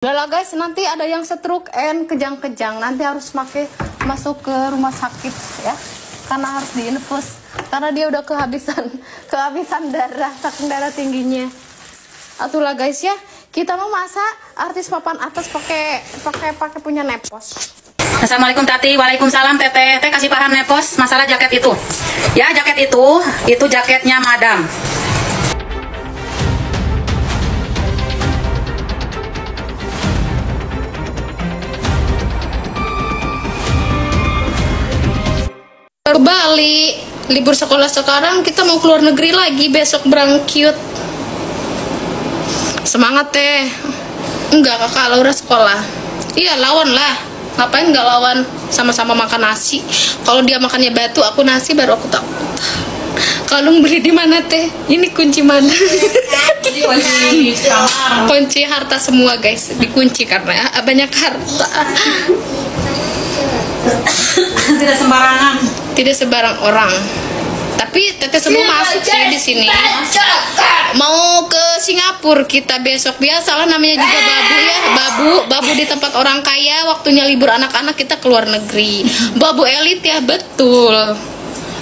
Udah lah guys, nanti ada yang stroke and kejang-kejang. Nanti harus masuk ke rumah sakit ya. Karena harus diinfus. Karena dia udah kehabisan darah, saking darah tingginya. Itulah guys ya. Kita mau masak artis papan atas pakai punya Nepos. Assalamualaikum Tati, waalaikumsalam Teteh. Teh kasih paham Nepos masalah jaket itu. Ya jaket itu jaketnya Madam. Ke Bali, libur sekolah sekarang kita mau keluar negeri lagi, besok berangkat. Semangat teh. Enggak kakak, Laura sekolah. Iya lawan lah. Ngapain nggak lawan, sama-sama makan nasi. Kalau dia makannya batu, aku nasi, baru aku takut. Kalung beli di mana teh? Ini kunci mana? Kunci harta semua guys, dikunci karena banyak harta. Tidak sembarangan. Tidak sembarang orang. Tapi teteh semua masuk sih di sini. Mau ke Singapura kita besok, biasalah namanya juga babu ya. Babu di tempat orang kaya. Waktunya libur anak-anak kita keluar negeri. Babu elit ya, betul.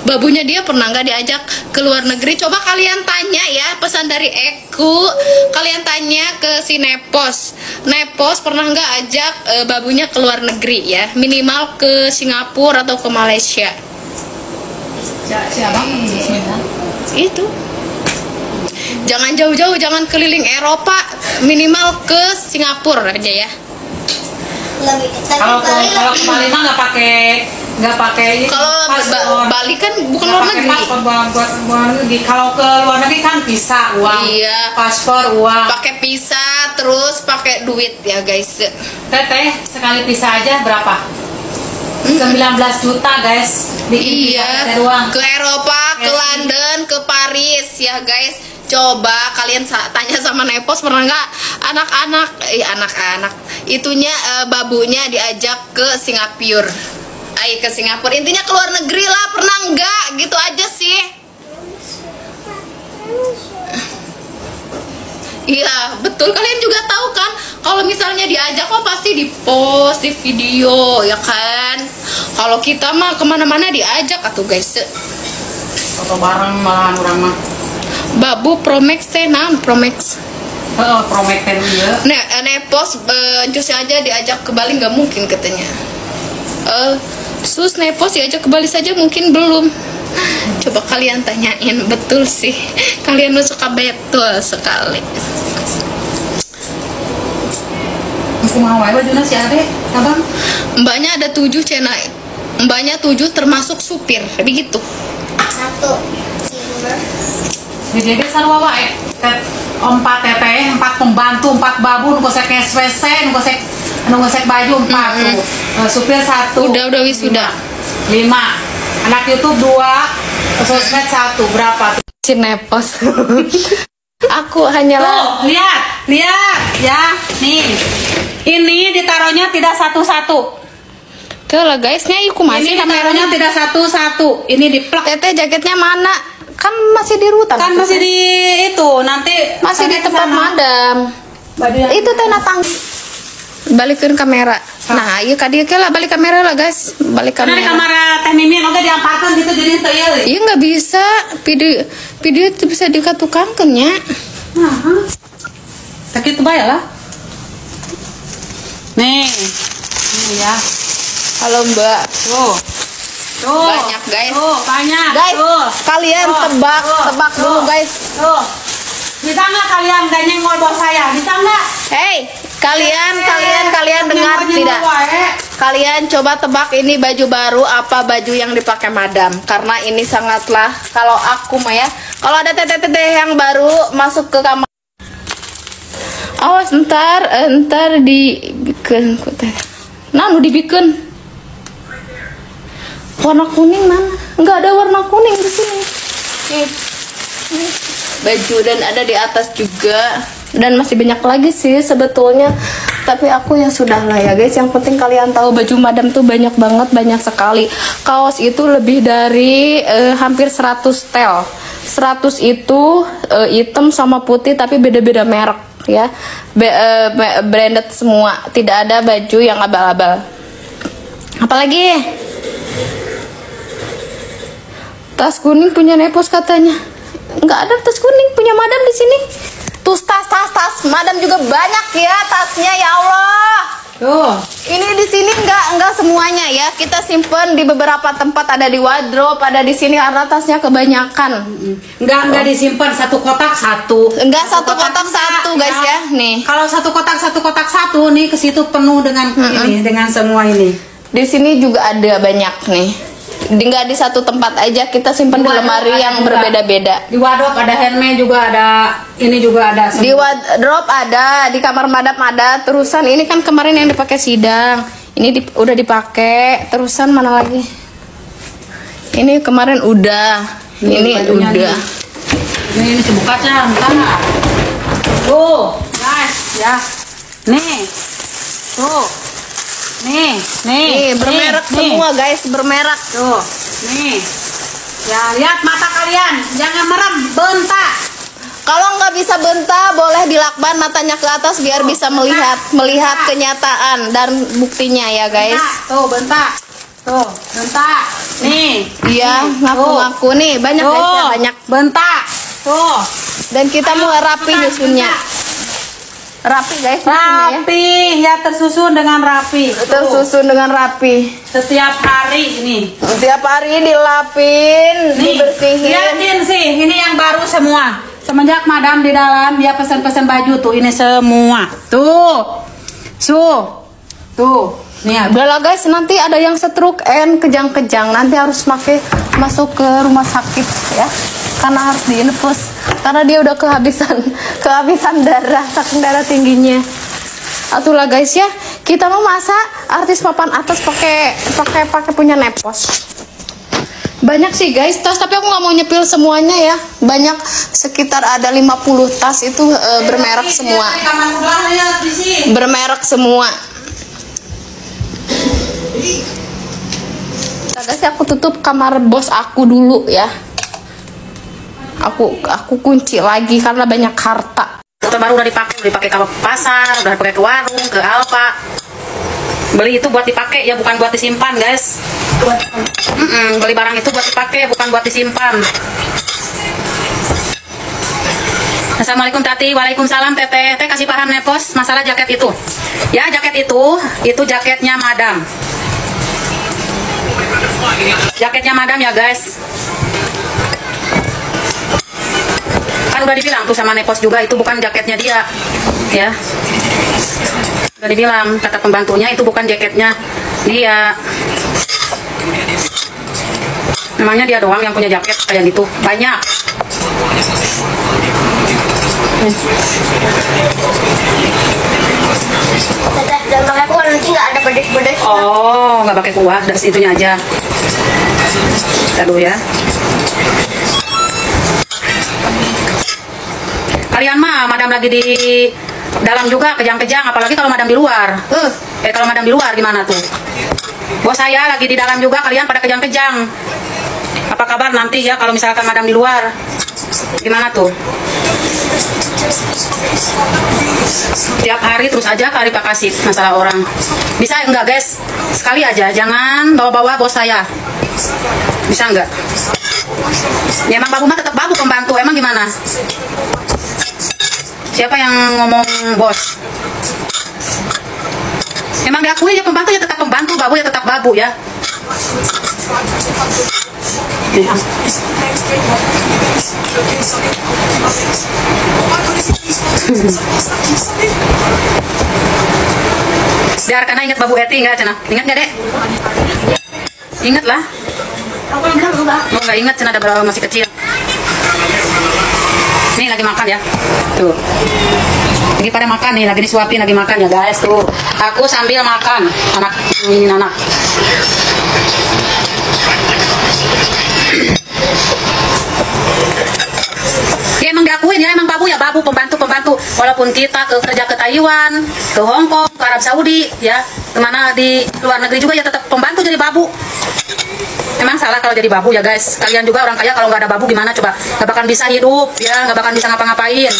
Babunya dia pernah nggak diajak ke luar negeri? Coba kalian tanya ya, pesan dari Eku. Kalian tanya ke si Nepos pernah nggak ajak babunya ke luar negeri ya, minimal ke Singapura atau ke Malaysia. Siapa? Itu jangan jauh-jauh, jangan keliling Eropa, minimal ke Singapura aja ya. Kalau ke Bali mah nggak pakai kalau Bali kan bukan luar negeri. Kalau ke luar negeri kan visa, uang, iya, paspor, uang, pakai visa, terus pakai duit ya guys. Teteh sekali visa aja berapa? 19 juta guys. Iya, ke Eropa, ke London, ke Paris ya guys. Coba kalian tanya sama Nepos, pernah nggak anak-anak itunya babunya diajak ke Singapura? Ke Singapura, intinya keluar negeri lah, pernah nggak? Gitu aja sih. Iya betul, kalian juga tahu kan kalau misalnya diajak kok pasti di post, di video ya kan. Kalau kita mah kemana-mana diajak atuh guys. Foto bareng malahan orang mah. Babu Promax teh naon Promax? Promax teh dia. Nepos jus aja diajak ke Bali nggak mungkin katanya. Sus Nepos diajak ke Bali saja mungkin belum. Coba kalian tanyain, betul sih. Kalian suka betul sekali. Aku mau baju si Ade, abang. Mbaknya ada 7 cena. Mbaknya 7 termasuk supir, begitu. 1 jadi sarwa wae. 4 teteh, 4 pembantu, 4 babu, nu gosek SWC, nu gosek baju 4 supir 1. Udah wisuda. 5. Anak YouTube 2, sosmed 1, berapa? Si Nepos. Aku hanyalah. Tuh, lihat ya, nih. Ini ditaruhnya tidak satu-satu. Tuh lah guys, nya aku masih ini ditaruhnya tidak satu-satu. Ini diplak. Teteh jaketnya mana? Kan masih di rutan. Kan masih di itu, nanti masih di tempat Madam. Itu teh natang. Balikin kamera. Nah, iya kadi lah balik kamera lah guys. Balik kamera. Karena kamera teh Mimin oke diampatkan gitu jadi henteu ieu. Iya nggak bisa. Video itu bisa dikatukangkeun nya. Nah. Sakit bae lah. Nih ya. Halo Mbak. Tuh. Banyak guys. Banyak. Guys, kalian tebak dulu guys. Tuh. Bisa nggak kalian gak nyenggol bos saya? Bisa nggak? Hey, kalian dengar tidak? Kalian coba tebak ini baju baru apa baju yang dipakai Madam? Karena ini sangatlah, kalau aku mah ya, kalau ada teteh-teteh yang baru masuk ke kamar, awas ntar dibikin teh. Nah, nu dibikin warna kuning mana? Nggak ada warna kuning di sini. Nih. Baju dan ada di atas juga, dan masih banyak lagi sih sebetulnya, tapi aku ya sudah lah ya guys. Yang penting kalian tahu baju Madam tuh banyak banget, banyak sekali. Kaos itu lebih dari hampir 100 tel. 100 itu hitam sama putih tapi beda-beda merek. ya. Branded semua, tidak ada baju yang abal-abal. Apalagi tas kuning punya Nepos katanya. Nggak ada tas kuning punya madam di sini. Tuh tas madam juga banyak ya tasnya, ya Allah. Tuh. Ini di sini enggak semuanya ya. Kita simpen di beberapa tempat, ada di wardrobe, ada di sini karena tasnya kebanyakan. Enggak disimpan satu kotak satu. Enggak satu kotak satu, guys ya. Nih. Kalau satu kotak satu nih, ke situ penuh dengan ini, dengan semua ini. Di sini juga ada banyak nih. Enggak di satu tempat aja, kita simpan di lemari yang berbeda-beda. Di wardrobe ada handmade juga ada, ini juga ada. Di wardrobe ada, di kamar madam ada. Terusan ini kan kemarin yang dipakai sidang. Ini udah dipakai. Terusan mana lagi? Ini kemarin udah. Ini udah. Ini dibuka aja, bentar. Tuh, guys, ya. Nih. Tuh. Nih, bermerek semua guys, bermerek. Tuh, nih. Ya, lihat mata kalian, jangan merem, bentak. Kalau nggak bisa bentak, boleh dilakban matanya ke atas biar bisa melihat kenyataan dan buktinya ya guys. Tuh, bentak. Tuh, bentak. Nih. Iya, ngaku-ngaku nih, banyak guys ya, banyak. Bentak. Tuh. Dan kita mau rapi nyusunnya. Rapi guys, rapi ya, tersusun dengan rapi. Tersusun dengan rapi. Setiap hari ini. Setiap hari dilapin, dibersihin. Lihatin sih, ini yang baru semua. Semenjak madam di dalam, dia pesan-pesan baju tuh, ini semua. Tuh. Tuh. Nih, udahlah guys, nanti ada yang stroke and kejang-kejang. Nanti harus masuk ke rumah sakit ya. Karena harus diinfus. Karena dia udah kehabisan darah, saking darah tingginya. Itulah guys ya, kita mau masak artis papan atas pakai punya Nepos. Banyak sih guys tas, tapi aku nggak mau nyepil semuanya ya. Banyak, sekitar ada 50 tas itu bermerek semua. Bermerek semua. Guys, aku tutup kamar bos aku dulu ya. Aku kunci lagi karena banyak harta. Motor baru udah dipakai ke pasar, udah dipakai ke warung, ke Alfa. Beli itu buat dipakai ya, bukan buat disimpan guys. Beli barang itu buat dipakai, bukan buat disimpan. Assalamualaikum Tati. Waalaikumsalam Teteh. Teh kasih paham Nepos masalah jaket itu. Ya, jaket itu jaketnya madam. Jaketnya madam ya guys. Kan udah dibilang tuh sama Nepos juga, itu bukan jaketnya dia ya. Udah dibilang kata pembantunya, itu bukan jaketnya dia. Memangnya dia doang yang punya jaket kayak gitu? Banyak. Dan pakai kuah nanti nggak ada pedes-pedes. Oh, nggak pakai kuah, das itunya aja. Aduh ya. Kalian mah madam lagi di dalam juga kejang-kejang, apalagi kalau madam di luar. Kalau madam di luar gimana tuh? Bos saya lagi di dalam juga, kalian pada kejang-kejang. Apa kabar nanti ya kalau misalkan madam di luar? Gimana tuh? Tiap hari terus aja kali Pak kasih masalah orang. Bisa enggak guys? Sekali aja, jangan bawa-bawa bos saya. Bisa enggak? Ya emang babu mah tetap babu pembantu, emang gimana? Siapa yang ngomong bos? Emang diakui ya pembantu ya tetap pembantu, babu ya tetap babu ya. Biar karena ingat babu Eti enggak Cina? Ingat nggak dek? Ingat lah. Oh nggak ingat Cina, ada berapa masih kecil. Nih lagi makan ya. Tuh. Lagi pada makan nih, lagi disuapin, lagi makan ya guys tuh. Aku sambil makan, ini anak. Ya emang diakuin ya, emang babu ya, babu pembantu. Walaupun kita kerja ke Taiwan, ke Hong Kong, ke Arab Saudi ya, kemana di luar negeri juga ya tetap pembantu jadi babu. Emang salah kalau jadi babu ya guys. Kalian juga orang kaya kalau nggak ada babu gimana coba? Nggak bakal bisa hidup ya, nggak bakal bisa ngapa-ngapain.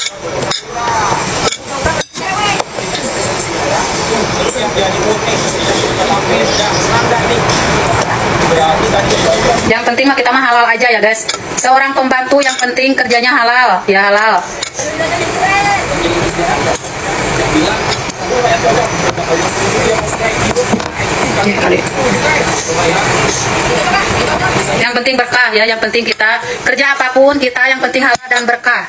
Yang penting mah kita mah halal aja ya guys. Seorang pembantu yang penting kerjanya halal, ya halal. Yang penting berkah ya, yang penting kita kerja apapun kita yang penting halal dan berkah.